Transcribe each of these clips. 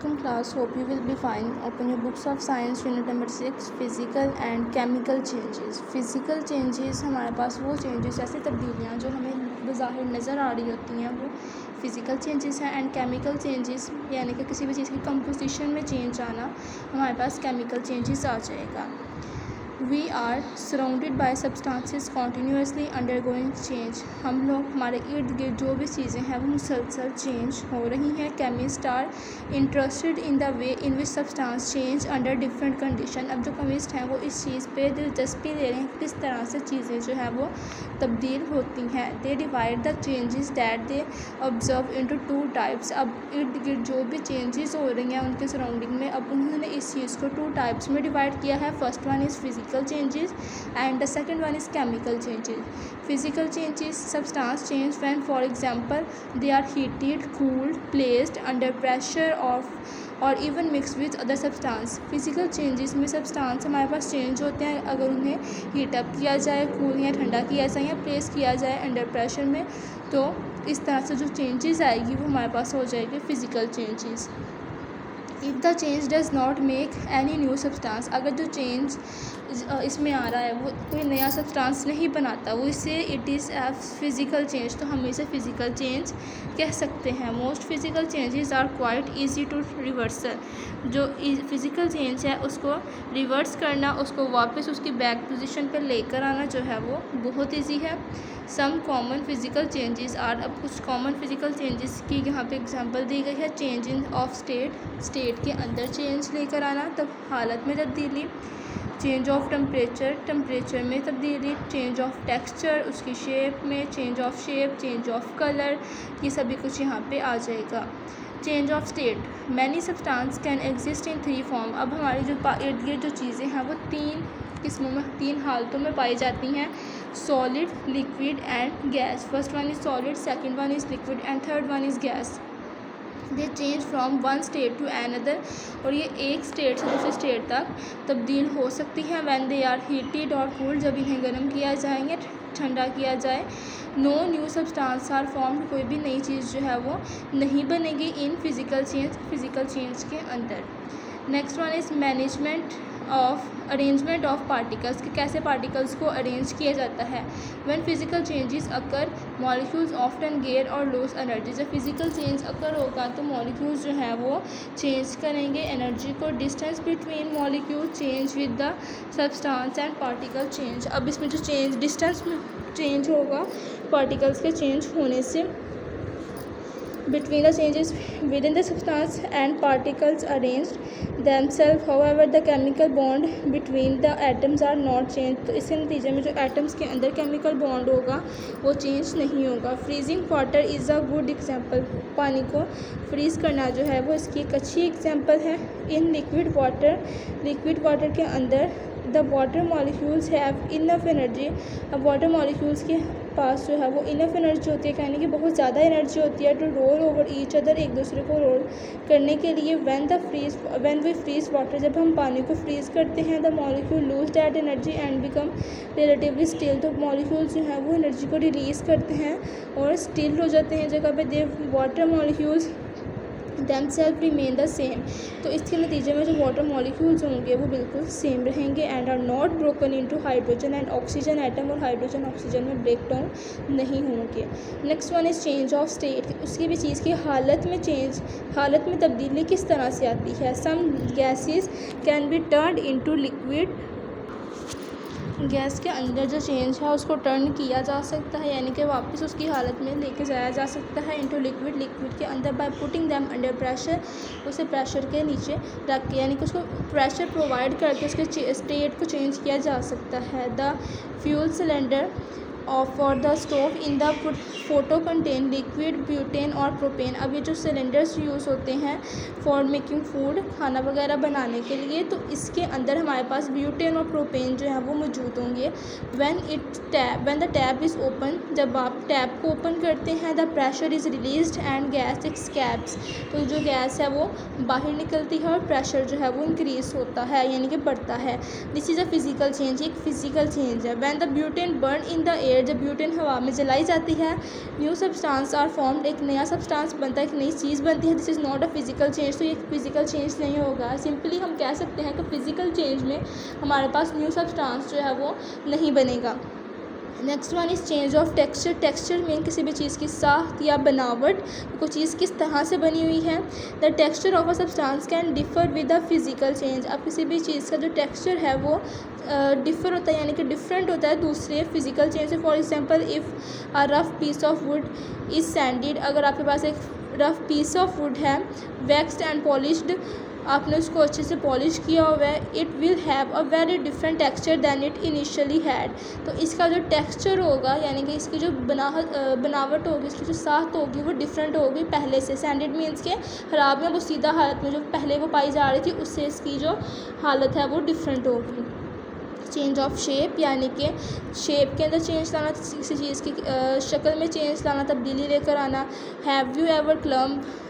Welcome class. Hope you will be fine. Open your books of science unit number 6 physical and chemical changes. Physical changes हमारे पास वो changes ऐसी तब्दीलियाँ जो हमें बज़ाहिर नज़र आ रही होती हैं वो फ़िज़िकल चेंजेस हैं. एंड केमिकल चेंजेस यानी कि किसी भी चीज़ की कंपोजिशन में चेंज आना, हमारे पास केमिकल चेंजेस आ जाएगा. We are surrounded by substances continuously undergoing change. हम लोग हमारे इर्द गिर्द जो भी चीज़ें हैं वो मुसलसल चेंज हो रही हैं. Chemist are interested in the way in which substance change under different condition. अब जो केमिस्ट हैं वो इस चीज़ पे दिलचस्पी ले रहे हैं किस तरह से चीज़ें जो है वो तब्दील होती हैं. They divide the changes that they observe into two types. अब इर्द गिर्द जो भी चेंजेस हो रही हैं उनके सराउंडिंग में, अब उन्होंने इस चीज़ को टू टाइप्स में डिवाइड किया है. First one is physical changes and the second one is chemical changes. Physical changes, substance change when for example they are heated, cooled, placed under pressure or even mixed with other substance. Physical changes में substance हमारे पास change होते हैं अगर उन्हें heat up किया जाए, cool या ठंडा किया जाए या place किया जाए under pressure में, तो इस तरह से जो changes आएगी वो हमारे पास हो जाएगी physical changes. If the change does not make any new substance. अगर जो चेंज इसमें आ रहा है वो कोई नया सब्सटेंस नहीं बनाता, वो इससे it is a physical change, तो हम इसे फ़िज़िकल चेंज कह सकते हैं. Most physical changes are quite easy to reversal. जो फिज़िकल चेंज है उसको रिवर्स करना, उसको वापस उसकी बैक पोजीशन पर लेकर आना जो है वो बहुत ईजी है. Some common physical changes are. अब कुछ कॉमन फिज़िकल चेंजेस की यहाँ पे एग्जांपल दी गई है. चेंज इन ऑफ स्टेट के अंदर चेंज लेकर आना, तब हालत में तब्दीली. चेंज ऑफ टेम्परेचर में तब्दीली. चेंज ऑफ टेक्सचर, उसकी शेप में change of shape. Change of colour, ये सभी कुछ यहाँ पे आ जाएगा. Change of state. Many substance can exist in three form. अब हमारी जो इर्द गिर्द जो चीज़ें हैं वो तीन किस्मों में, तीन हालतों में पाई जाती हैं. Solid, liquid and gas. First one is solid, second one is liquid and third one is gas. They change from one state to another. और ये एक स्टेट से दूसरे स्टेट तक तब्दील हो सकती हैं. व्हेन दे आर हीटेड और कूल्ड, जब इन्हें गर्म किया जाएंगे, ठंडा किया जाए. No new substance are formed. कोई भी नई चीज़ जो है वो नहीं बनेगी इन फिज़िकल चेंज के अंदर. Next one is management of arrangement of particles, कि कैसे पार्टिकल्स को अरेंज किया जाता है. When physical changes occur molecules often gain और लूज एनर्जी. जब फिज़िकल चेंज अकर होगा तो मॉलिक्यूल्स जो हैं वो चेंज करेंगे एनर्जी को. Distance between molecule change with the substance and particle change. अब इसमें जो चेंज डिस्टेंस में चेंज होगा पार्टिकल्स के चेंज होने से, between the changes within the substance and particles arranged themselves. However, the chemical bond between the atoms are not changed. तो इसके नतीजे में जो एटम्स के अंदर केमिकल बॉन्ड होगा वो चेंज नहीं होगा. Freezing water is a good example. पानी को फ्रीज़ करना जो है वो इसकी एक अच्छी एग्जांपल है. इन लिक्विड वाटर के अंदर the water molecules have enough energy. अब वाटर मॉलिक्यूल्स के पास जो है वो इनफ एनर्जी होती है, कहने की बहुत ज़्यादा एनर्जी होती है to roll over each other, एक दूसरे को रोल करने के लिए. व्हेन वी फ्रीज वाटर, जब हम पानी को फ्रीज़ करते हैं, the molecule lose that energy and become relatively still. तो मॉलिक्यूल्स जो है वो एनर्जी को रिलीज़ करते हैं और स्टिल हो जाते हैं जगह पे. They water molecules themselves remain the same. तो इसके नतीजे में जो वाटर मॉलिक्यूल्स होंगे वो बिल्कुल सेम रहेंगे and are not broken into hydrogen and oxygen atom. और हाइड्रोजन ऑक्सीजन में ब्रेक डाउन नहीं होंगे. Next one is change of state. उसकी भी चीज़ की हालत में तब्दीली किस तरह से आती है. Some gases can be turned into liquid. Gas के अंदर जो चेंज है उसको टर्न किया जा सकता है, यानी कि वापस उसकी हालत में लेके जाया जा सकता है इनटू लिक्विड के अंदर by putting them under pressure. उसे प्रेशर के नीचे रख के, यानी कि उसको प्रेशर प्रोवाइड करके उसके स्टेट को चेंज किया जा सकता है. The fuel cylinder for the stove in the photo contain liquid butane और प्रोपेन. अब ये जो सिलेंडर्स यूज़ होते हैं फॉर मेकिंग फूड, खाना वगैरह बनाने के लिए, तो इसके अंदर हमारे पास ब्यूटेन और प्रोपेन जो है वो मौजूद होंगे. When the tap is open, जब आप टैप को ओपन करते हैं, the pressure is released and gas escapes. तो जो गैस है वो बाहर निकलती है और प्रेशर जो है वो इंक्रीज होता है, यानी कि बढ़ता है. This is a physical change. एक फिज़िकल चेंज है. When the butane burn in the air air, जब ब्यूटेन हवा में जलाई जाती है, न्यू सब्सटेंस आर फॉर्म्ड, एक नया सब्सटेंस बनता है, एक नई चीज़ बनती है। This is not a physical change, तो ये फिजिकल चेंज नहीं होगा। सिंपली हम कह सकते हैं कि फिजिकल चेंज में हमारे पास न्यू सब्सटेंस जो है वो नहीं बनेगा। Next one is change of texture. Texture mean किसी भी चीज़ की साख्त या बनावट, कोई चीज़ किस तरह से बनी हुई है। The texture of a substance can differ with the physical change. अब किसी भी चीज़ का जो टेक्सचर है वो डिफ़र होता है, यानी कि डिफरेंट होता है दूसरे फिजिकल चेंज से। For example, if a rough piece of wood is sanded, अगर आपके पास एक रफ पीस ऑफ वुड है, वैक्स्ड एंड पॉलिश्ड, आपने उसको अच्छे से पॉलिश किया हुआ है, it will have a very different texture than it initially had. तो इसका जो टेक्सचर होगा, यानी कि इसकी जो बनावट होगी, इसकी जो साख्त होगी वो डिफरेंट होगी पहले से। सैंडेड मीन्स के ख़राब में वो सीधा हालत में जो पहले वो पाई जा रही थी उससे इसकी जो हालत है वो डिफरेंट होगी। चेंज ऑफ शेप, यानी कि शेप के अंदर चेंज लाना, किसी चीज़ की शक्ल में चेंज लाना, तब्दीली लेकर आना। Have you ever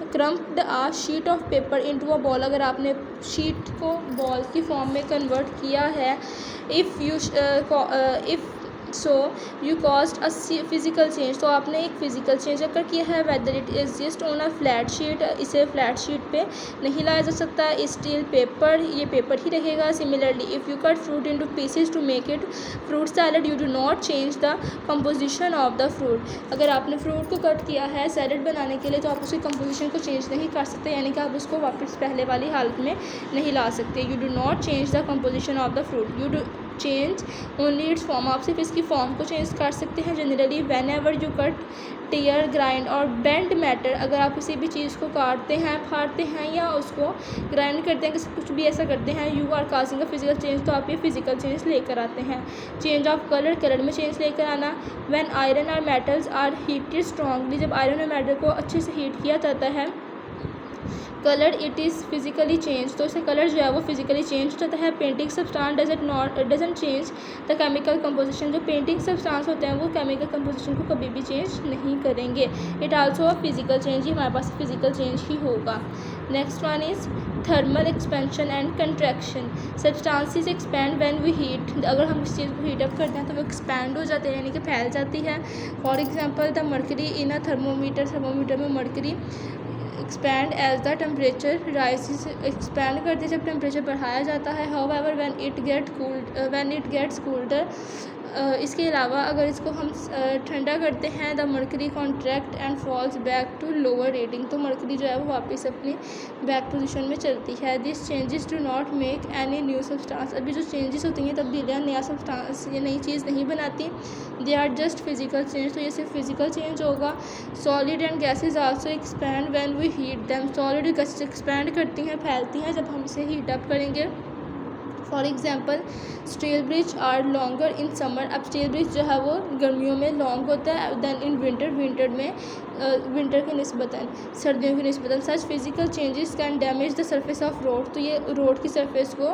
crumpled a sheet of paper into a ball, अगर आपने शीट को बॉल की फॉर्म में कन्वर्ट किया है। If so you caused a physical change, तो आपने एक फ़िज़िकल चेंज अगर किया है। Whether it exist on a flat sheet, इसे फ्लैट शीट पे नहीं लाया जा सकता। स्टील पेपर, ये पेपर ही रहेगा। Similarly, if you cut fruit into pieces to make it fruit salad, you do not change the composition of the fruit. अगर आपने फ्रूट को कट किया है सैलड बनाने के लिए, तो आप उसकी कंपोजिशन को चेंज नहीं कर सकते, यानी कि आप उसको वापस पहले वाली हालत में नहीं ला सकते। You do not change the composition of the fruit, you do change only its form, आप सिर्फ इसकी फॉर्म को चेंज कर सकते हैं। Generally whenever you cut, tear, grind और बेंड मैटर, अगर आप किसी भी चीज़ को काटते हैं, फाड़ते हैं या उसको ग्राइंड करते हैं, कुछ भी ऐसा करते हैं, you are causing a physical change, तो आप ये फिजिकल चेंज लेकर आते हैं। चेंज ऑफ कलर, कलर में चेंज लेकर आना। व्हेन आयरन और मेटल्स आर हीटेड स्ट्रांगली, जब आयरन और मेटल को अच्छे से हीट किया जाता है, colour it is physically change, तो इसका कलर जो है वो फिजिकली चेंज हो जाता है। Painting substance doesn't change the chemical composition, जो पेंटिंग सब्सटेंस होते हैं वो केमिकल कंपोजिशन को कभी भी चेंज नहीं करेंगे। It also a physical change, ही हमारे पास फिजिकल चेंज ही होगा। Next one is thermal expansion and contraction. Substances expand when we heat, अगर हम किसी चीज़ को हीट अप करते हैं तो वो एक्सपैंड हो जाते हैं, यानी कि फैल जाती है। For example, the mercury in a thermometer, thermometer में mercury expand as the temperature rises, expand करते जब टेम्परेचर बढ़ाया जाता है। However when it gets colder, इसके अलावा अगर इसको हम ठंडा करते हैं, the mercury contract and falls back to lower rating, तो मर्करी जो है वो वापस अपनी बैक पोजीशन में चलती है। This changes do not make any new substance, अभी जो चेंजेस होती हैं तब्दीलियाँ नया सब्सटेंस या नई चीज़ नहीं बनाती। They are just physical change, तो ये सिर्फ फिजिकल चेंज होगा। Solid and gases also expand when we heat them, solid gases expand करती हैं, फैलती हैं जब हम इसे हीट अप करेंगे। For example, steel bridge are longer in summer, अब स्टील ब्रिज जो है वो गर्मियों में लॉन्ग होता है दैन इन विंटर, विंटर के निस्बतन, सर्दियों की निस्बतन। Such physical changes can damage the surface of road, तो ये रोड की सरफेस को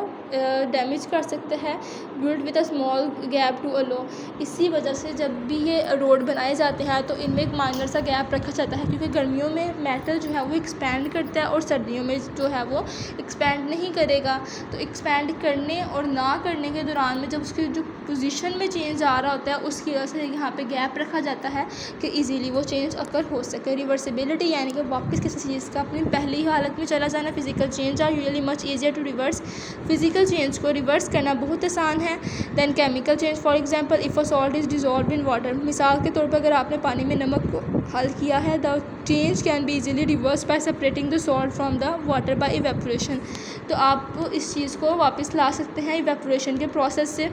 डैमेज कर सकते हैं। Build with a small gap to allow, इसी वजह से जब भी ये रोड बनाए जाते हैं तो इनमें एक माइनर सा गैप रखा जाता है, क्योंकि गर्मियों में मेटल जो है वो एक्सपैंड करता है और सर्दियों में जो है वो एक्सपैंड नहीं करेगा। तो एक्सपैंड करने और ना करने के दौरान में जब उसकी जो पोजीशन में चेंज आ रहा होता है, उसकी वजह से यहाँ पे गैप रखा जाता है कि इजीली वो चेंज अकर हो सके। रिवर्सिबिलिटी, यानी कि वापस किसी चीज़ का अपनी पहली हालत में चला जाना। Physical change are usually much easier to reverse, physical change को रिवर्स करना बहुत आसान है than chemical change. For example, if a salt is dissolve in water, मिसाल के तौर पर अगर आपने पानी में नमक को हल किया है, the change can be easily reverse bye separating the salt from the water bye evaporation, तो आप इस चीज़ को वापस ला सकते हैं इवेपोरेशन के प्रोसेस से।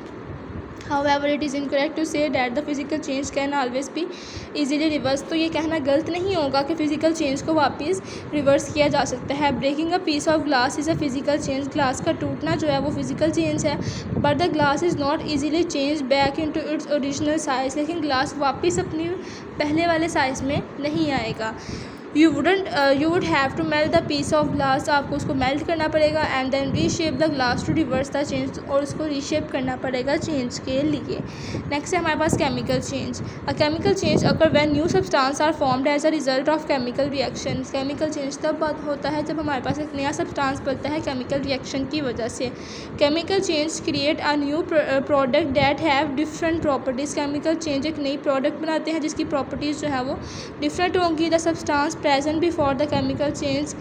However, it is incorrect to say that the physical change can always be easily reversed, तो ये कहना गलत नहीं होगा कि फ़िज़िकल चेंज को वापस रिवर्स किया जा सकता है। Breaking a piece of glass is a physical change, glass का टूटना जो है वो फिज़िकल चेंज है। But the glass is not easily change back into its original size, लेकिन ग्लास वापस अपनी पहले वाले साइज़ में नहीं आएगा। You would have to melt the piece of glass, आपको उसको मेल्ट करना पड़ेगा, and then reshape the glass to reverse the change, और उसको रीशेप करना पड़ेगा चेंज के लिए। नेक्स्ट है हमारे पास chemical change. A chemical change occur when new substance are formed as a result of chemical reaction. Chemical change तब बात होता है जब हमारे पास एक नया सब्सटेंस बनता है केमिकल रिएक्शन की वजह से। Chemical change create a new product that have different properties. Chemical change एक नई प्रोडक्ट बनाते हैं जिसकी प्रॉपर्टीज़ जो है वो डिफरेंट होंगी। The substance present before the chemical change,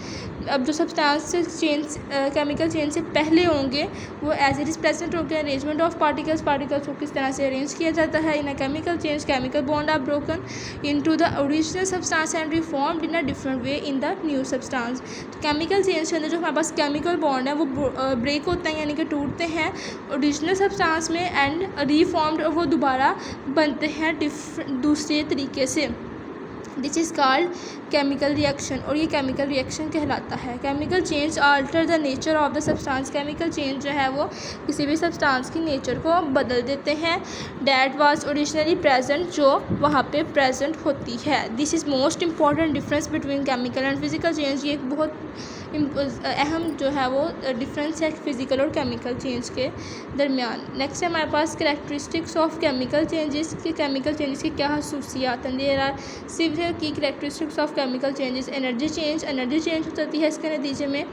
अब जो सब्सटेंस चेंज केमिकल चेंज से पहले होंगे वो एज इट इज़ प्रेजेंट होंगे। अरेंजमेंट ऑफ पार्टिकल्स को किस तरह से अरेंज किया जाता है। In a chemical change chemical bond are broken into the original substance and reformed in a different way in the new substance. तो केमिकल चेंज के अंदर जो हमारे पास केमिकल बॉन्ड है वो ब्रेक होते हैं, यानी कि टूटते हैं ओरिजिनल सब्सटेंस में, एंड रिफॉर्म्ड वो दोबारा बनते हैं दूसरे तरीके से। This is called chemical reaction, और ये केमिकल रिएक्शन कहलाता है। Chemical change alter the nature of the substance. Chemical change जो है वो किसी भी सब्सटेंस की नेचर को बदल देते हैं। डैट वाज ओरिजिनली प्रेजेंट, जो वहाँ पे प्रेजेंट होती है। This is most important difference between chemical and physical change. ये एक बहुत अहम जो है वो डिफरेंस है फिजिकल और केमिकल चेंज के दरमियान। नेक्स्ट है हमारे पास कैरेक्टरिस्टिक्स ऑफ केमिकल चेंजेस के केमिकल चेंजेस की क्या खसूसियात हैं। There are several key characteristics of chemical changes. Energy change हो जाती है इसके नतीजे में।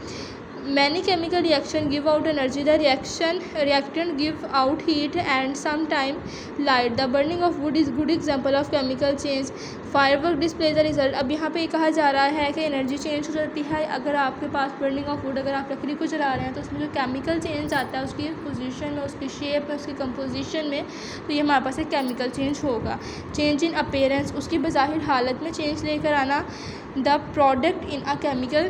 Many chemical reaction give out energy. The reactant give out heat and some time light. The burning of wood is good example of chemical change. Firework display the result. अब यहाँ पे कहा जा रहा है कि एनर्जी चेंज हो जाती है अगर आपके पास बर्निंग ऑफ वुड, अगर आप लकड़ी को जला रहे हैं तो उसमें जो केमिकल चेंज आता है उसकी पोजीशन में, उसकी शेप में, उसकी कंपोजिशन में, तो ये हमारे पास एक केमिकल चेंज होगा। चेंज इन अपीयरेंस, उसकी बज़ाहिर हालत में चेंज लेकर आना। The product in a chemical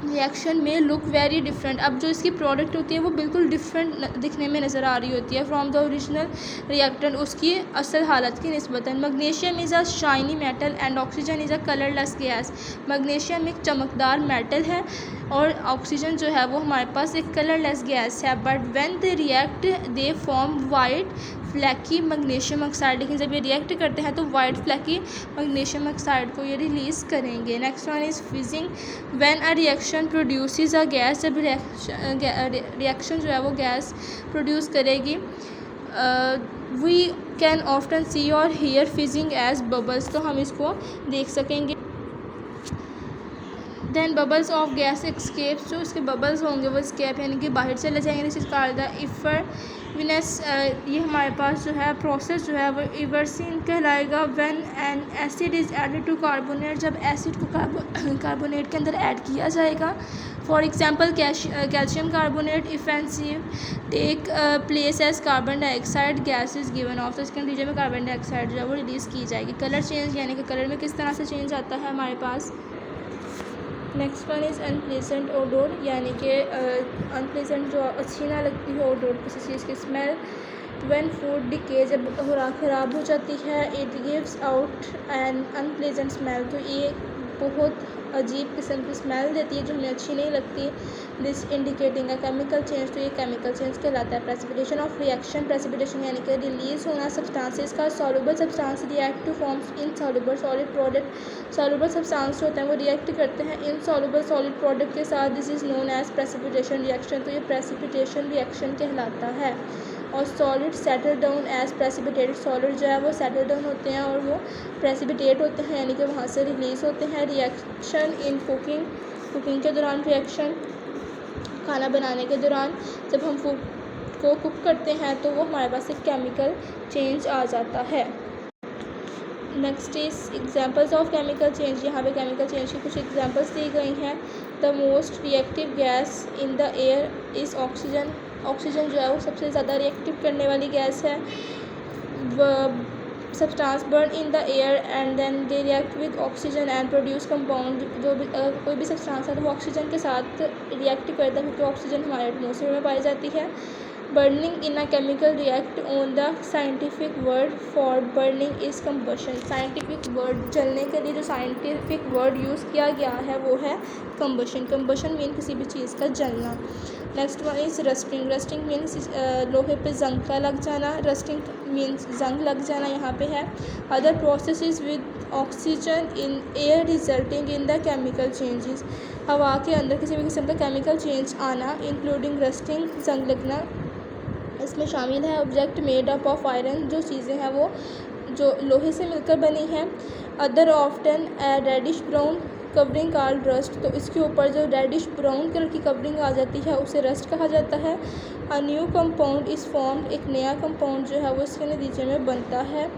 reaction में लुक वेरी डिफरेंट। अब जो इसकी प्रोडक्ट होती है वो बिल्कुल डिफरेंट दिखने में नज़र आ रही होती है फ्रॉम द ओरिजिनल रिएक्टेंट, उसकी असल हालत की निस्बतन। Magnesium is a shiny metal and oxygen is a colourless gas. Magnesium एक चमकदार मेटल है और ऑक्सीजन जो है वो हमारे पास एक कलरलेस गैस है। But when they react they form white flaky magnesium oxide. लेकिन जब ये रिएक्ट करते हैं तो वाइट फ्लैकी मैग्नीशियम ऑक्साइड को ये रिलीज़ करेंगे। Next one is fizzing. When a reaction produces a gas, जब रिएक्शन जो है वो गैस प्रोड्यूस करेगी। वी कैन ऑफ्टन सी और हियर फिजिंग एज बबल्स, तो हम इसको देख सकेंगे। Then bubbles of gas escapes, जो इसके बबल्स होंगे वो स्केप यानी कि बाहर चले जाएंगे। This is called the effervescence. ये हमारे पास जो है प्रोसेस जो है वो इवर्सिन कहलाएगा। When an acid is added to carbonate, जब एसिड को कार्बोनेट के अंदर ऐड किया जाएगा। For example calcium carbonate effervescence take place as carbon dioxide gas is given off, तो इसके नतीजे में कार्बन डाइऑक्साइड जो है वो रिलीज़ की जाएगी। कलर चेंज, यानी कि कलर में किस तरह से चेंज आता है हमारे पास। Next one is unpleasant odour, यानी कि अनप्लेजेंट जो अच्छी ना लगती है ओडोर किसी चीज़ की। स्मेल व्हेन फूड डिके, जब खुराक ख़राब हो जाती है। It gives out an unpleasant smell, तो ये बहुत अजीब किस्म की स्मेल देती है जो हमें अच्छी नहीं लगती। This indicating a chemical change, तो ये केमिकल चेंज कहलाता है। प्रेसिपिटेशन ऑफ रिएक्शन, प्रेसिपिटेशन यानी कि रिलीज होना सब्सटेंसेस का। Soluble substance react two forms insoluble solid product. Soluble substance होते हैं वो रिएक्ट करते हैं इनसॉल्युबल सॉलिड प्रोडक्ट के साथ। This is known as precipitation reaction, तो ये प्रेसिपिटेशन रिएक्शन कहलाता है। और solid settle down as precipitated, solid जो है वो सेटल डाउन होते हैं और वो प्रेसिपिटेट होते हैं, यानी कि वहाँ से रिलीज़ होते हैं। रिएक्शन इन कुकिंग के दौरान, रिएक्शन खाना बनाने के दौरान जब हम फूड को कुक करते हैं तो वो हमारे पास एक केमिकल चेंज आ जाता है। Next is examples of chemical change. यहाँ पे केमिकल चेंज की कुछ एग्जांपल्स दी गई हैं। The most reactive gas in the air is oxygen. Oxygen जो है वो सबसे ज़्यादा रिएक्टिव करने वाली गैस है। Substance burn in the air and then they react with oxygen and produce compound. जो भी कोई भी सब्सटेंस है तो वो ऑक्सीजन के साथ रिएक्ट करता है क्योंकि ऑक्सीजन हमारे एटमॉस्फेयर में पाई जाती है। Burning in a chemical react on the scientific word for burning is combustion. Scientific word, जलने के लिए जो साइंटिफिक वर्ड यूज़ किया गया है वो है कम्बशन। कम्बशन मीन किसी भी चीज़ का जलना। Next one is rusting. Rusting means लोहे पे जंग का लग जाना। रस्टिंग मीन्स जंग लग जाना यहाँ पे है। Other processes with oxygen in air resulting in the chemical changes. हवा के अंदर किसी भी किस्म का केमिकल चेंज आना इंक्लूडिंग रस्टिंग, जंग लगना, इसमें शामिल है। Object made up of iron, जो चीज़ें हैं वो जो लोहे से मिलकर बनी हैं। Other often reddish brown covering called rust, तो इसके ऊपर जो रेडिश ब्राउन कलर की कवरिंग आ जाती है उसे रस्ट कहा जाता है। A new compound is formed, एक नया कंपाउंड जो है वो इसके नतीजे में बनता है।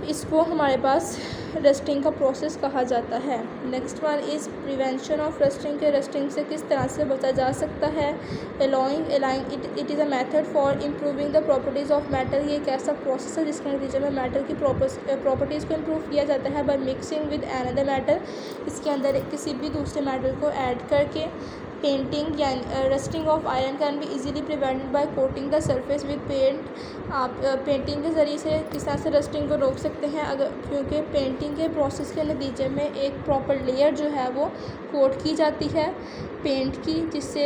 इसको हमारे पास रस्टिंग का प्रोसेस कहा जाता है। Next one is prevention of rusting, के रस्टिंग से किस तरह से बचा जा सकता है। Alloying it is a method for improving the properties of metal, ये एक ऐसा प्रोसेस है जिसके नतीजे में मेटल की प्रॉपर्टीज़ को इम्प्रूव किया जाता है by mixing with another metal, इसके अंदर किसी भी दूसरे मेटल को ऐड करके। पेंटिंग यानी rusting of iron can be easily prevented by coating the surface with paint. आप पेंटिंग के ज़रिए से किस तरह से रस्टिंग को रोक सकते हैं, अगर क्योंकि पेंटिंग के प्रोसेस के नतीजे में एक प्रॉपर लेयर जो है वो कोट की जाती है पेंट की, जिससे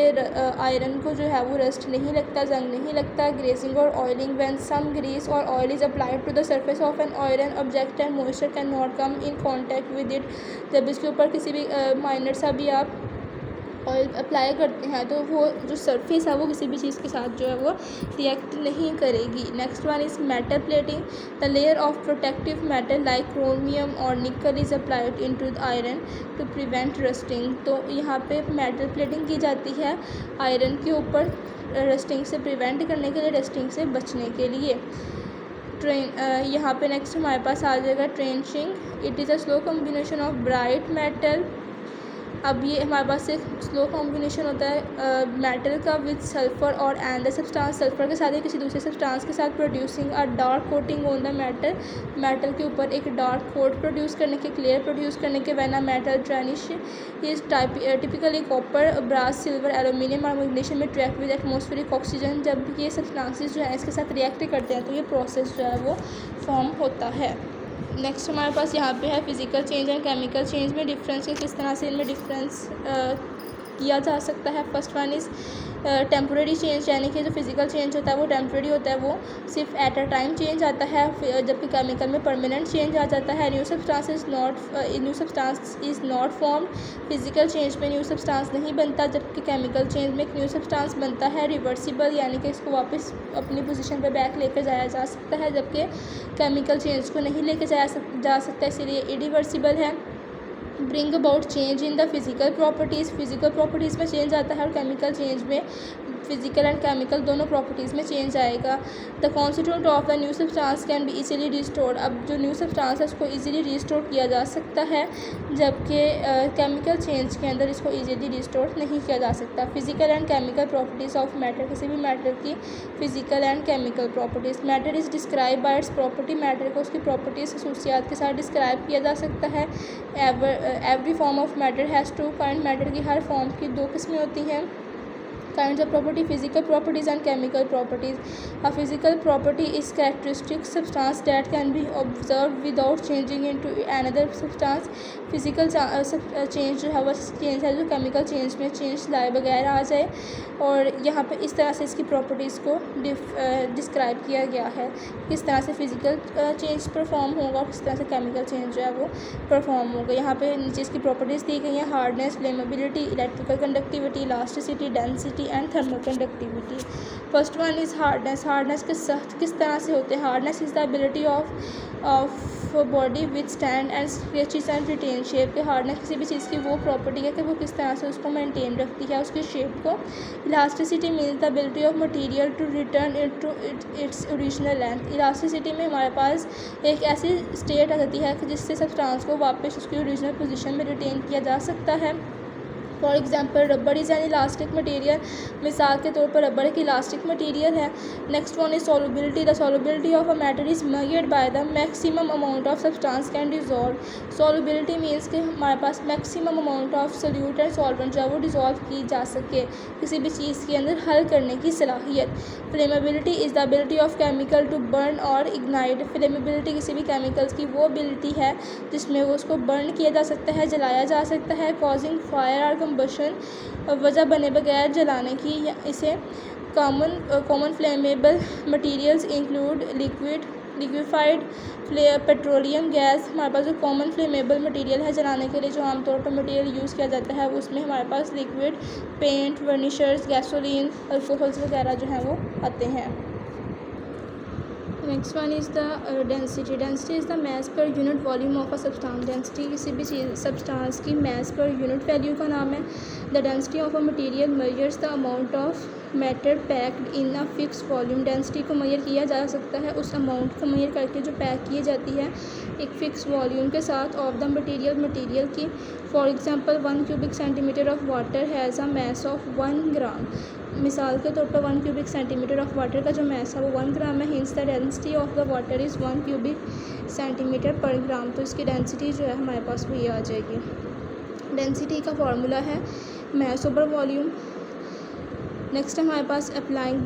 आयरन को जो है वो रस्ट नहीं लगता, जंग नहीं लगता। ग्रेजिंग और ऑयलिंग, व्हेन सम ग्रीस और oil is applied to the surface of an iron object and moisture can not come in contact with it, जब इसके ऊपर किसी भी माइनर सा भी आप ऑयल अप्लाई करते हैं तो वो जो सरफेस है वो किसी भी चीज़ के साथ जो है वो रिएक्ट नहीं करेगी। Next one is metal plating. The layer of protective metal like chromium और nickel is applied into the iron to prevent rusting, तो यहाँ पे मेटल प्लेटिंग की जाती है आयरन के ऊपर रस्टिंग से प्रिवेंट करने के लिए, रस्टिंग से बचने के लिए। यहाँ पे नेक्स्ट हमारे पास आ जाएगा trenching. It is a slow combination of bright metal, अब ये हमारे पास एक स्लो कॉम्बिनेशन होता है मेटल का विद सल्फ़र और एंड द सब्सटेंस, सल्फ़र के साथ या किसी दूसरे सब्सटेंस के साथ producing a dark coating on the metal, metal के ऊपर एक डार्क कोट प्रोड्यूस करने के, क्लियर प्रोड्यूस करने के। When a metal tarnish is typically copper, brass, silver, aluminium और मैग्नीशियम में ट्रैक विद एटमॉस्फेरिक ऑक्सीजन, जब ये सब्सटेंसेस जो है इसके साथ रिएक्ट करते हैं तो ये प्रोसेस जो है वो फॉर्म होता है। नेक्स्ट हमारे पास यहाँ पे है physical change and chemical change में डिफरेंस, के किस तरह से इनमें डिफरेंस किया जा सकता है। First one is temporary change, यानी कि जो फिज़िकल चेंज होता है वो टेम्प्रेरी होता है, वो सिर्फ एट अ टाइम चेंज आता है, जबकि केमिकल में परमानेंट चेंज आ जाता है। New substance is not formed, physical change में न्यू सब्सटेंस नहीं बनता, जबकि केमिकल चेंज में एक न्यू सब्सटेंस बनता है। रिवर्सिबल, यानी कि इसको वापस अपनी पोजीशन पे बैक लेकर जाया जा सकता है, जबकि केमिकल चेंज को नहीं लेकर जा सकता, इसीलिए इरिवर्सिबल है। Bring about change in the physical properties, physical properties में चेंज आता है और केमिकल चेंज में फिज़िकल एंड केमिकल दोनों प्रॉपर्टीज़ में चेंज आएगा। The constitute of the new substance can be easily restored, अब जो न्यू सब्सटेंस है उसको इजीली रिस्टोर किया जा सकता है, जबकि केमिकल चेंज के अंदर इसको इजीली रिस्टोर नहीं किया जा सकता। Physical and chemical properties of matter, किसी भी मैटर की physical and chemical properties. Matter is describe by it's property, matter को उसकी प्रॉपर्टीज़ खसूसियात के साथ डिस्क्राइब किया जा सकता है। Every form of matter has two kind, matter की हर फॉर्म की दो किस्में होती हैं। kinds of property, physical properties and chemical properties. A physical property is characteristic substance that can be observed without changing into another substance. Physical change जो है वो चेंज है जो केमिकल चेंज में चेंज लाए बगैर आ जाए, और यहाँ पे इस तरह से इसकी प्रॉपर्टीज़ को डिस्क्राइब किया गया है, किस तरह से फिज़िकल चेंज परफॉर्म होगा और किस तरह से केमिकल चेंज जो है वो परफॉर्म होगा। यहाँ पे नीचे इसकी प्रॉपर्टीज़ दी गई हैं: hardness, flammability, electrical conductivity, elasticity, density and thermal conductivity. First one is hardness. Hardness किस तरह से होते हैं? Hardness is the ability of body withstand and stretches and retain shape. के हार्डनेस किसी भी चीज़ की वो प्रॉपर्टी है कि वो किस तरह से उसको मेंटेन रखती है, उसकी शेप को। Elasticity means the ability of material to return to its original length. Elasticity में हमारे पास एक ऐसी स्टेट आ जाती है कि जिससे सब्सटेंस को वापस उसकी ओरिजिनल पोजीशन में रिटेन किया जा सकता है। For example rubber is an elastic material, मिसाल के तौर पर रबड़ एक इलास्टिक मटीरियल है। Next one is solubility, the solubility of a matter is measured by the maximum amount of substance can dissolve. Solubility means कि हमारे पास maximum amount of solute and solvent जो है वो डिजॉल्व की जा सके, किसी भी चीज़ के अंदर हल करने की सलाहियत। Flammability is the ability of chemical to burn और इग्नाइट। फ्लेमेबिलिटी किसी भी केमिकल्स की वो एबिलिटी है जिसमें वो उसको बर्न किया जा सकता है, जलाया जा सकता है, कॉजिंग फायर और कंबशन, वजह बने बगैर जलाने की। इसे common flammable materials include liquefied petroleum gas. हमारे पास जो कॉमन फ्लेमेबल मटीरियल है जलाने के लिए जो आमतौर पर मटीरियल यूज़ किया जाता है उसमें हमारे पास लिक्विड, पेंट, वर्निशर्स, गैसोलीन, अल्कोहल्स वगैरह जो हैं वो आते हैं। Next one is the density. Density is the mass per unit volume of a substance. Density किसी भी चीज़ सब्सटेंस की मास पर यूनिट वैल्यू का नाम है। The density of a material measures the amount of matter packed in a fix volume. Density को major किया जा सकता है उस अमाउंट को मेजर करके जो पैक की जाती है एक फ़िक्स वॉल्यूम के साथ ऑफ द मटीरियल की। For example 1 cubic centimetre of water has a mass of 1 ग्राम। मिसाल के तौर पर 1 क्यूबिक सेंटीमीटर ऑफ वाटर का जो मास है वो 1 ग्राम है। Hints the density of the water is 1 cubic centimetre पर ग्राम। तो इसकी डेंसिटी जो है हमारे पास वो ये आ जाएगी। डेंसिटी का फार्मूला है मास ओवर वॉल्यूम। नेक्स्ट हमारे पास अप्लाइंग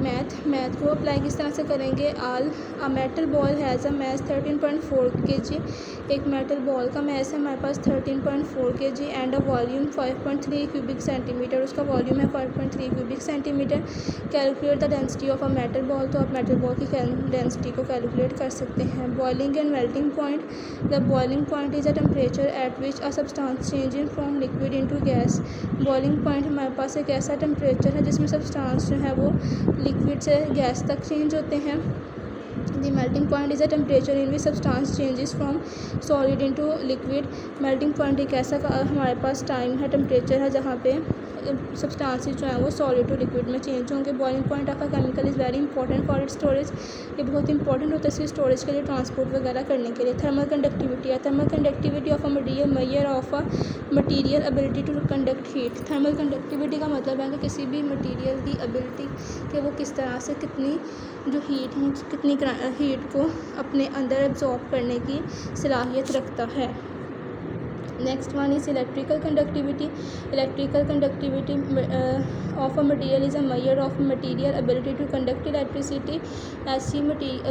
मैथ को अप्लाई किस तरह से करेंगे। A metal ball has a mass 13.4 kg। एक मेटल बॉल का मास है हमारे पास 13.4 kg and a volume 5.3 cubic centimetre. उसका वॉल्यूम है 5.3 cubic centimetre. Calculate the density of a metal ball. तो आप मेटल बॉल की डेंसिटी को कैलकुलेट कर सकते हैं। Boiling and melting point. The boiling point is a temperature at which a substance changing from liquid into gas. Boiling point हमारे पास एक ऐसा टेम्परेचर है जिसमें सब्सटेंस जो है वो लिक्विड से गैस तक चेंज होते हैं। The melting point is a temperature in which substance changes from solid into liquid. Melting point एक ऐसा हमारे पास टाइम है, टेम्परेचर है जहाँ पे सब्सटेंसेस जो है वो सॉलिड टू लिक्विड में चेंज होंगे। Boiling point of a chemical is very important for its storage. ये बहुत इंपॉर्टेंट होता है इसकी स्टोरेज के लिए, ट्रांसपोर्ट वगैरह करने के लिए। थर्मल कंडक्टिविटी है। Thermal conductivity of a material measure of a material ability to conduct heat. Thermal conductivity का मतलब है कि किसी भी मटीरियल की एबिलिटी कि वो किस तरह से कितनी जो हीट है कितनी हीट को अपने अंदर एब्जॉर्ब करने की सलाहियत रखता है। Next one is electrical conductivity. Electrical conductivity of a material is a measure of material ability to conduct electricity. ऐसी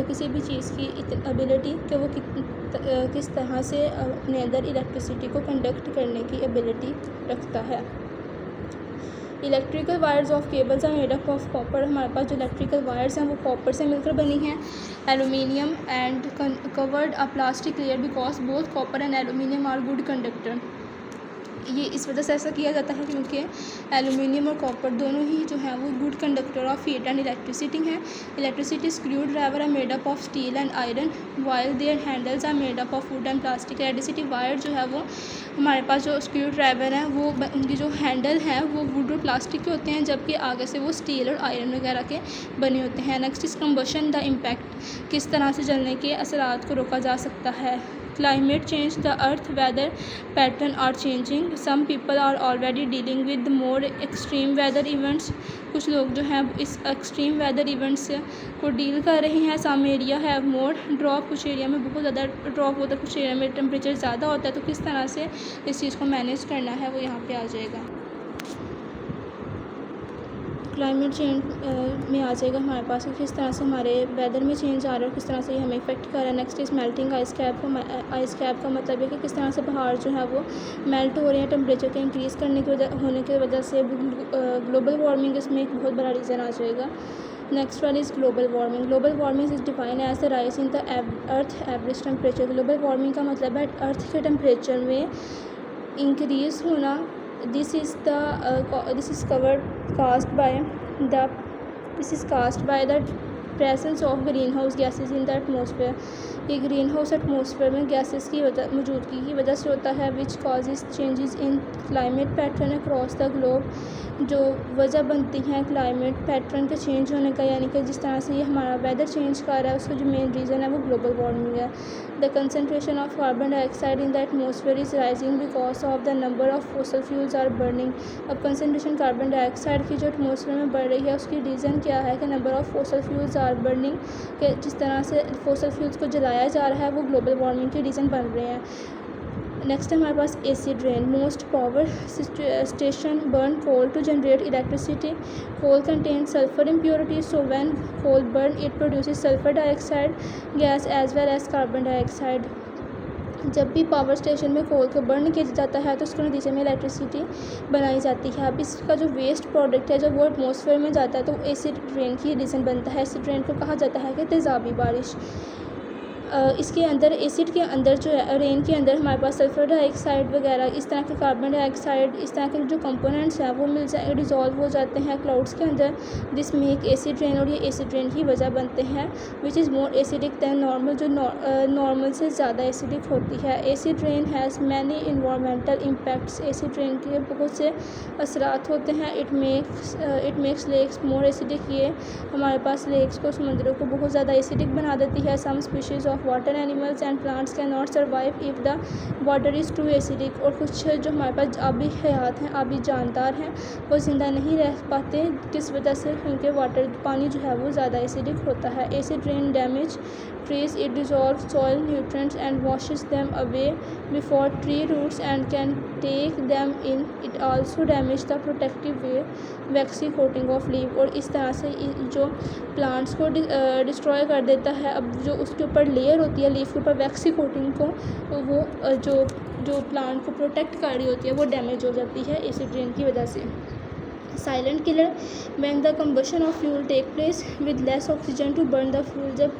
किसी भी चीज़ की एबिलिटी कि वो किस तरह से अपने अंदर इलेक्ट्रिसिटी को कंडक्ट करने की एबिलिटी रखता है। Electrical wires of cables are made up of copper. हमारे पास जो इलेक्ट्रिकल वायर्स हैं वो कॉपर से मिलकर बनी हैं। Aluminium and covered a plastic layer because both copper and aluminium are good conductor. ये इस वजह से ऐसा किया जाता है क्योंकि एलुमिनियम और कॉपर दोनों ही जो है वो good conductor of heat and electricity हैं। Electricity screw driver are made up of steel and iron while their handles are made up of wood and plastic. Electricity wire जो है वो हमारे पास जो स्क्रू ड्राइवर हैं वो उनकी जो हैंडल हैं वो वुड और प्लास्टिक के होते हैं, जबकि आगे से वो स्टील और आयरन वगैरह के बने होते हैं। Next is combustion, the impact, किस तरह से जलने के असरात को रोका जा सकता है। Climate change, the earth weather pattern are changing. Some people are already dealing with more extreme weather events. कुछ लोग जो हैं इस एक्सट्रीम वेदर इवेंट्स को डील कर रहे हैं। Some area have more drop, कुछ एरिया में बहुत ज़्यादा ड्रॉप होता है, कुछ एरिया में टेम्परेचर ज़्यादा होता है। तो किस तरह से इस चीज़ को मैनेज करना है वो यहाँ पे आ जाएगा। क्लाइमेट चेंज में आ जाएगा हमारे पास कि किस तरह से हमारे वेदर में चेंज आ रहा है, किस तरह से ये हमें इफेक्ट कर रहा है। Next is melting ice cap. Ice cap का मतलब है कि किस तरह से पहाड़ जो है वो मेल्ट हो रहे हैं टेम्परेचर के इंक्रीज़ करने की होने की वजह से। ग्लोबल वार्मिंग इसमें एक बहुत बड़ा रीज़न आ जाएगा। Next one is global warming. Global warming is define as the rise in the earth average temperature. Global warming का मतलब है अर्थ के टेम्परेचर में इंक्रीज़ होना। This is caused by the presence of greenhouse gases in the atmosphere. ये green house atmosphere में gases की मौजूदगी की वजह से होता है, which causes changes in climate pattern across the globe, जो वजह बनती हैं क्लाइमेट पैटर्न के चेंज होने का, यानी कि जिस तरह से ये हमारा वेदर चेंज कर रहा है उसका जो मेन रीज़न है वो ग्लोबल वार्मिंग है। The concentration of carbon dioxide in the atmosphere is rising because of the number of fossil fuels are burning. अब कंसनट्रेशन कार्बन डाइऑक्साइड की जो एटमॉस्फेयर में बढ़ रही है उसकी रीज़न क्या है कि number of fossil fuels are burning, कि जिस तरह से फोसल फ्यूल्स को जलाया जा रहा है वो ग्लोबल वार्मिंग के रीज़न बन रहे हैं। नेक्स्ट है हमारे पास acid rain. Most power station burn coal to generate electricity. Coal contain sulphur impurities, so when coal burn it produces sulphur dioxide gas as well as carbon dioxide. जब भी power station में कोल को burn किया जाता है तो उसके नतीजे में इलेक्ट्रिसिटी बनाई जाती है। अब इसका जो वेस्ट प्रोडक्ट है जब वो एटमॉस्फेयर में जाता है तो एसिड रेन की रीज़न बनता है। एसिड रेन को कहा जाता है कि तेज़ाबी बारिश। इसके अंदर एसिड के अंदर जो है रेन के अंदर हमारे पास सल्फर डाइऑक्साइड वगैरह इस तरह के कार्बन डाइऑक्साइड इस तरह के जो कंपोनेंट्स हैं वो डिज़ोल्व हो जाते हैं क्लाउड्स के अंदर। दिस मेक एसिड रेन, और ये एसिड रेन की वजह बनते हैं which is more acidic than normal, जो नॉर्मल से ज़्यादा एसिडिक होती है। Acid rain has many environmental impacts. Acid rain के बहुत से असरात होते हैं। It makes lakes more acidic, ये हमारे पास लेक्स को समंदरों को बहुत ज़्यादा एसिडिक बना देती है। Some species of water animals and plants can not survive if the water is too acidic. और कुछ जो हमारे पास आबी हयात हैं, आबी जानदार हैं, वो ज़िंदा नहीं रह पाते किस वजह से, क्योंकि वाटर पानी जो है वो ज़्यादा एसिडिक होता है। Acid rain damage trees, it dissolves soil nutrients and washes them away before tree roots and can take them in. It also damages the protective waxy coating of leaf, और इस तरह से जो प्लांट्स को destroy कर देता है। अब जो उसके ऊपर लेयर होती है लीफ के ऊपर वैक्सी कोटिंग को, वो जो प्लांट को प्रोटेक्ट कर रही होती है वो डैमेज हो जाती है एसिड रेन की वजह से। Silent killer when the combustion of fuel take place with less oxygen to burn the fuel. जब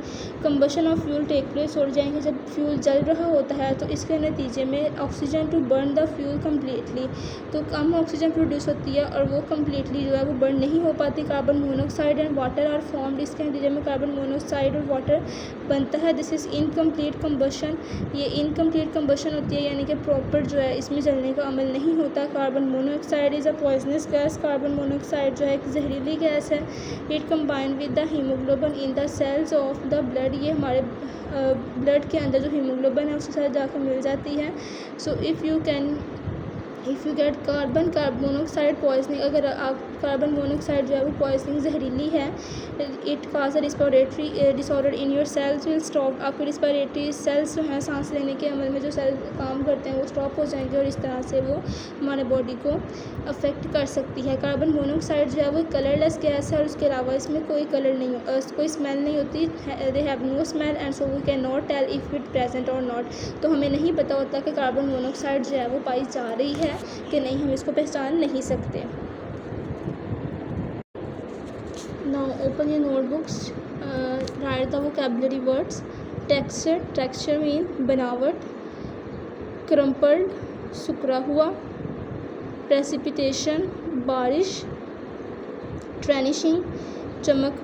combustion of fuel take place हो जाएंगे, जब फ्यूल जल रहा होता है तो इसके नतीजे में oxygen to burn the fuel completely, तो कम ऑक्सीजन प्रोड्यूस होती है और वो कम्प्लीटली जो है वो बर्न नहीं हो पाती। Carbon monoxide and water are formed, इसके नतीजे में कार्बन मोनोऑक्साइड और वाटर बनता है। दिस इज़ इनकम्प्लीट कम्बशन, ये इनकम्प्लीट कम्बशन होती है, यानी कि प्रॉपर जो है इसमें जलने का अमल नहीं होता। Carbon monoxide is a poisonous gas. Carbon monoxide जो है एक जहरीली गैस है। It combine with the haemoglobin in the cells of the blood, ये हमारे ब्लड के अंदर जो हीमोग्लोबिन है उसके साथ जाकर मिल जाती है। So if you get carbon monoxide poisoning, अगर आप कार्बन मोनोऑक्साइड जो है वो पॉइजनिंग जहरीली है, it cause a respiratory disorder in your cells will stop. आपके रिस्पिरेटरी सेल्स जो हैं सांस लेने के अमल में जो सेल काम करते हैं वो स्टॉप हो जाएंगे और इस तरह से वो हमारे बॉडी को अफेक्ट कर सकती है। कार्बन मोनोऑक्साइड जो है वो कलरलेस गैस है और उसके अलावा इसमें कोई कलर नहीं कोई स्मेल नहीं होती। They have no smell and so we can not tell if it present और नॉट। तो हमें नहीं पता होता कि कार्बन मोनोऑक्साइड जो है वो पाई जा रही है कि नहीं, हम इसको पहचान नहीं सकते। Now open your notebooks, write the vocabulary words. Texture mean बनावट, crumpled सुकरा हुआ, precipitation बारिश, ट्रेनिशिंग चमक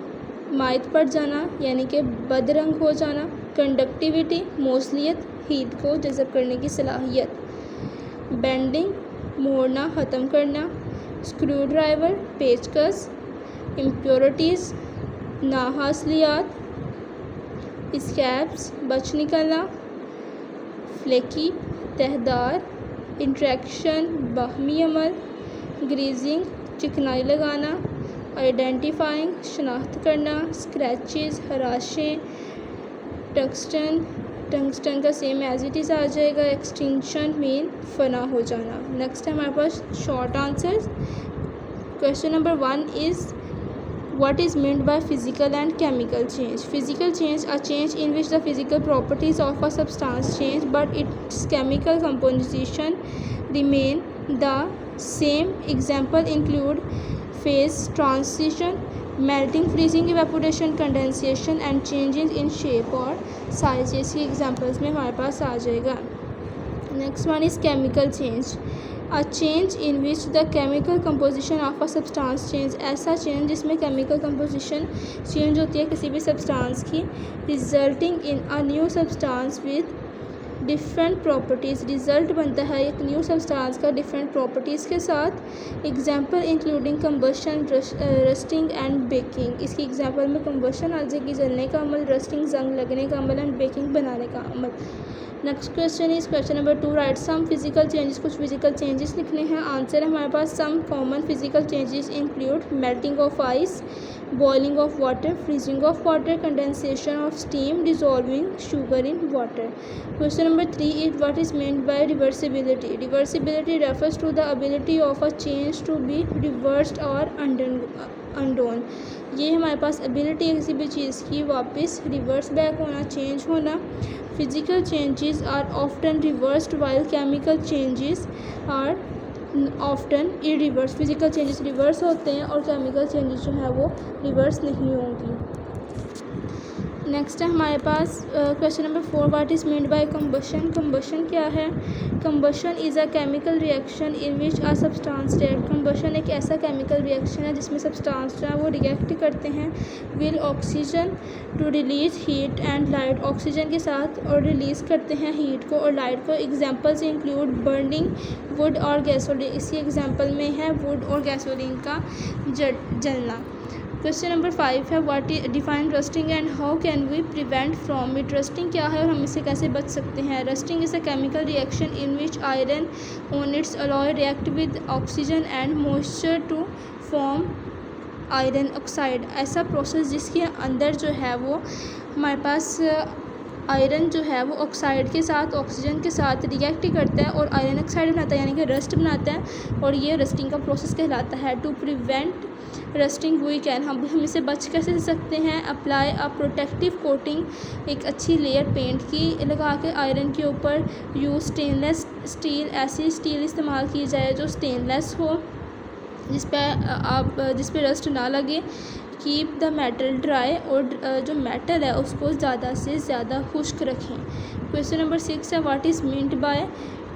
माइत पड़ जाना यानी कि बदरंग हो जाना, कंडक्टिविटी मौसलियत हीट को जज़ब करने की सलाहियत, बेंडिंग मोड़ना ख़त्म करना, स्क्रू ड्राइवर पेचकस, इम्प्योरिटीज़ नाहासलियात, स्कैब्स बच निकलना, फ्लेकी तहदार, इंट्रैक्शन बाहमी अमल, ग्रीजिंग चिकनाई लगाना, आइडेंटिफाइंग शनाख्त करना, स्क्रैचेस हराशें, टंगस्टन का सेम एज इट इज़ आ जाएगा, एक्सटिंक्शन मीन फना हो जाना। नेक्स्ट है हमारे पास short answers. Question number 1 is what is meant by physical and chemical change? Physical change, a change in which the physical properties of a substance change but its chemical composition remain the same. Example include phase transition, melting, freezing, evaporation, condensation and changes in shape और size। इसकी examples में हमारे पास आ जाएगा। Next one is chemical change. A change in which the chemical composition of a substance change, ऐसा change जिसमें chemical composition change होती है किसी भी सब्सटेंस की, resulting in a new substance with different properties, result बनता है एक न्यू सब्सटेंस का डिफरेंट प्रॉपर्टीज़ के साथ। Example including combustion, rusting and baking, इसकी एग्जांपल में कंबशन आ जाएगी, जलने का अमल, रस्टिंग जंग लगने का अमल, एंड बेकिंग बनाने का अमल। Next question is question number 2, write some physical changes, कुछ फिजिकल चेंजेस लिखने हैं। आंसर है हमारे पास some common physical changes include melting of ice, boiling of water, freezing of water, condensation of steam, dissolving sugar in water. Question number 3 is what is meant by reversibility. Reversibility refers to the ability of a change to be reversed or undone. ये हमारे पास ability है किसी भी चीज़ की वापस reverse back होना, change होना। Physical changes are often reversed while chemical changes are often irreverse, physical changes reverse होते हैं और केमिकल चेंजेस जो है वो रिवर्स नहीं होंगी। नेक्स्ट है हमारे पास question number 4, what is meant by combustion. Combustion क्या है? Combustion is a chemical reaction in which a substance react, combustion एक ऐसा केमिकल रिएक्शन है जिसमें सब्सटेंस जो है वो रिएक्ट करते हैं will oxygen to release heat and light, oxygen के साथ और रिलीज़ करते हैं हीट को और लाइट को। एग्जांपल्स इंक्लूड बर्निंग वुड और गैसोलीन, इसी एग्जांपल में है वुड और गैसोलीन का जलना। क्वेश्चन नंबर 5 है what is define rusting and how can we prevent from it. Rusting क्या है और हम इससे कैसे बच सकते हैं? Rusting is a chemical reaction in which iron on its alloy react with oxygen and moisture to form iron oxide, ऐसा प्रोसेस जिसके अंदर जो है वो हमारे पास आयरन जो है वो ऑक्साइड के साथ ऑक्सीजन के साथ रिएक्ट करता है और आयरन ऑक्साइड बनाता है, यानी कि रस्ट बनाता है और ये रस्टिंग का प्रोसेस कहलाता है। To prevent rusting we can, हम इसे बच कैसे सकते हैं? अप्लाई अ प्रोटेक्टिव कोटिंग, एक अच्छी लेयर पेंट की लगा के आयरन के ऊपर। यूज स्टेनलेस स्टील, ऐसी स्टील इस्तेमाल की जाए जो स्टेनलेस हो, जिस पे रस्ट ना लगे। कीप द मेटल ड्राई, और जो मेटल है उसको ज़्यादा से ज़्यादा खुश्क रखें। क्वेश्चन नंबर 6 है what is meant by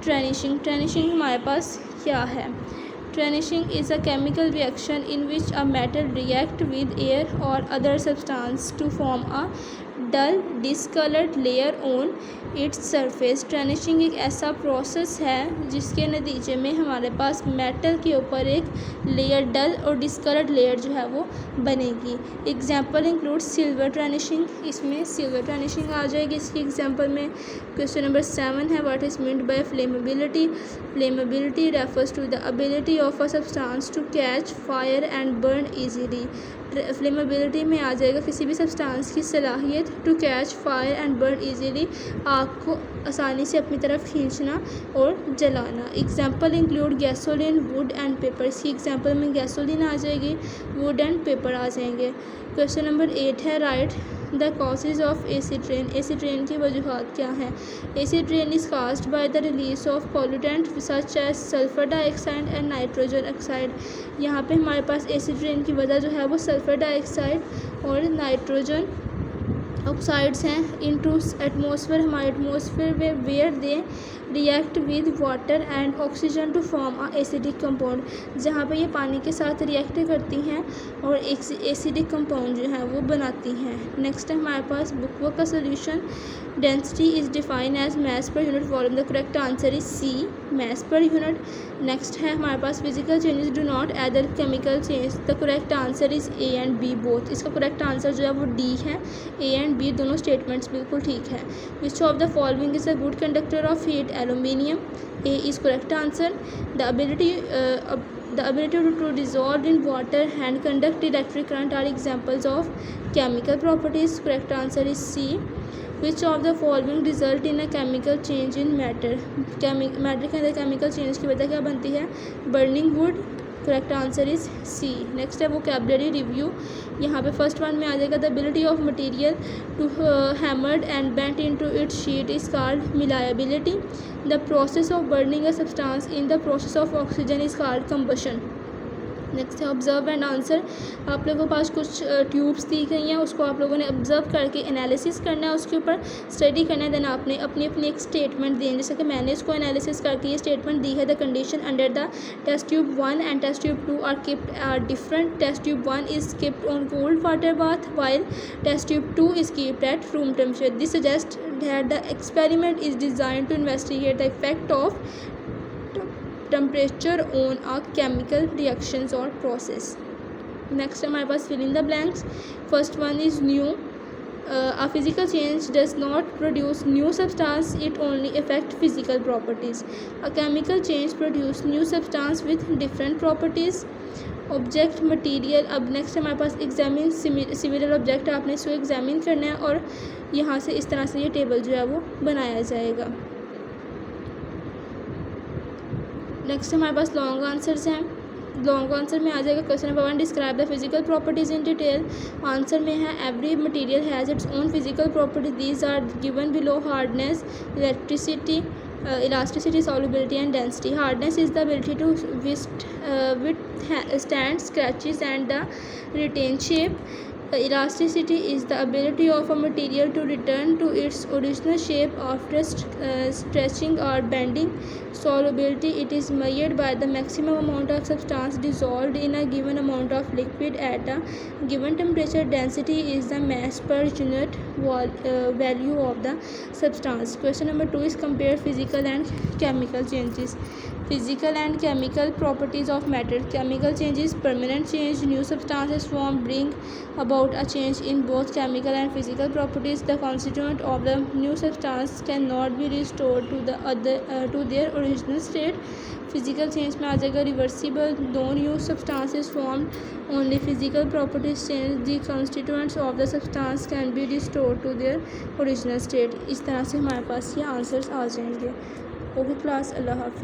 tarnishing. Tarnishing हमारे पास क्या है? Tarnishing is a chemical reaction in which a metal react with air और other substance to form a dull discoloured layer on its surface. Tarnishing एक ऐसा process है जिसके नतीजे में हमारे पास मेटल के ऊपर एक लेयर, डल और डिसकलर्ड लेयर जो है वो बनेगी। एग्जांपल इंक्लूड सिल्वर ट्रेनिशिंग, इसमें सिल्वर ट्रेनिशिंग आ जाएगी इसकी एग्जांपल में। क्वेश्चन नंबर 7 है what is meant by flammability. Flammability refers to the ability of a substance to catch fire and burn easily. Flammability में आ जाएगा किसी भी सब्सटेंस की सलाहियत to catch fire and burn easily, आग को आसानी से अपनी तरफ खींचना और जलाना। Example include gasoline, wood and paper, इसकी एग्जांपल में गैसोलीन आ जाएगी, वुड एंड पेपर आ जाएंगे। क्वेश्चन नंबर 8 है write the causes of acid rain. Acid rain की वजूहत क्या हैं? Acid rain is caused by the release of pollutant such as sulphur dioxide and nitrogen oxide. यहाँ पे हमारे पास एसिड रेन की वजह जो है वो सल्फर डाइऑक्साइड और नाइट्रोजन ऑक्साइड्स हैं इनटू एटमॉस्फेयर, हमारे एटमॉस्फेयर में where they react with water and oxygen to form a acidic compound, जहाँ पे ये पानी के साथ रिएक्ट करती हैं और एक एसिडिक कंपाउंड जो है वो बनाती हैं। नेक्स्ट है हमारे पास बुक वर्क का solution. Density is define as mass per unit volume, the correct answer is C, mass per unit. Next है हमारे पास physical changes do not either chemical change, the correct answer is A and B both, इसका correct answer जो है वो D है, A and B दोनों statements बिल्कुल ठीक है। Which of the following is a good conductor of heat? Aluminium, A is correct answer. The ability to dissolve in water and conduct electric current are examples of chemical properties, correct answer is C. Which of the following result in a chemical change in matter? Matter के अंदर chemical change की वजह क्या बनती है? Burning wood, correct answer is C. Next है vocabulary review, यहाँ पे फर्स्ट वन में आ जाएगा the ability of material to hammered and bent into its sheet is called malleability. The process of burning a substance in the process of oxygen is called combustion. Next है observe and answer. आप लोगों के पास कुछ tubes दी गई हैं, उसको आप लोगों ने ऑब्ज़र्व करके एनालिसिस करना है, उसके ऊपर स्टडी करना है। देन आपने अपनी अपनी एक स्टेटमेंट दी है, जैसे कि मैंने इसको एनालिसिस करके ये स्टेटमेंट दी है। The condition under the test tube 1 and test tube 2 are kept are different. Test tube 1 is kept on cold water bath while test tube 2 is kept at room temperature. This suggests that the experiment is designed to investigate the effect of temperature on a chemical reactions or process. Next हमारे पास fill in the blanks. First one is new. A physical change does not produce new substance, it only affects physical properties. A chemical change produces new substance with different properties. Object material. अब next हमारे पास examine similar object, आपने इसको examine करना है और यहाँ से इस तरह से ये टेबल जो है वो बनाया जाएगा। नेक्स्ट हमारे पास लॉन्ग आंसर्स हैं। लॉन्ग आंसर में आ जाएगा question number 1, describe the physical properties in detail. Answer में है every material has its own physical properties, these are given below hardness, electricity, elasticity, solubility and density. Hardness is the ability to withstand scratches and retain shape. Elasticity is the ability of a material to return to its original shape after stretching or bending. Solubility, it is measured by the maximum amount of substance dissolved in a given amount of liquid at a given temperature. Density is the mass per unit value of the substance. Question number 2 is compare physical and chemical changes. Physical and chemical properties of matter. Chemical changes, permanent change, new substances formed bring about a change in both chemical and physical properties. The constituent of the new substance cannot be restored to their original state. Physical change में आ जाएगा reversible, no new substances formed, only physical properties change. The constituents of the substance can be restored to their original state. इस तरह से हमारे पास ये answers आ जाएंगे। Okay class, अल्लाह हाफ़िज़।